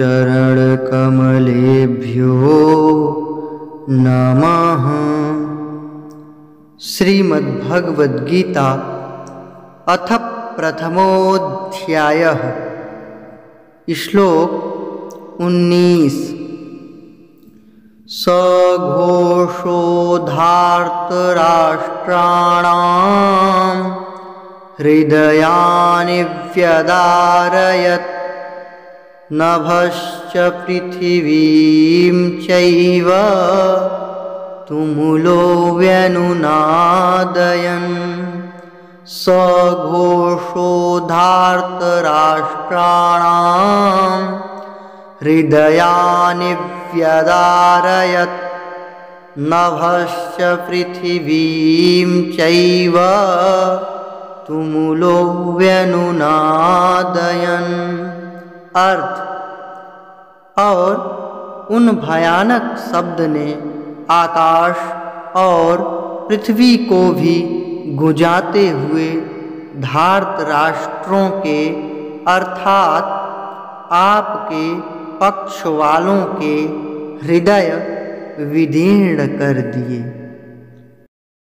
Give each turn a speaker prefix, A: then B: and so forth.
A: चरणकमलेभ्यो नमः। श्रीमद्भगवद्गीता अथ प्रथमोऽध्यायः। श्लोक 19। सघोषोधार्तराष्ट्राणां हृदयानि व्यदारयत् नभश्च पृथिवीं चैव तुमुलो व्यनुनादयन्। सघोषोधार्तराष्ट्राणां हृदयानि व्यदारयत् नभश्च पृथिवीं चैव तुमुलो व्यनुनादयन्। अर्थ: और उन भयानक शब्द ने आकाश और पृथ्वी को भी गुंजाते हुए धार्त राष्ट्रों के अर्थात आपके पक्ष वालों के हृदय विदीर्ण कर दिए।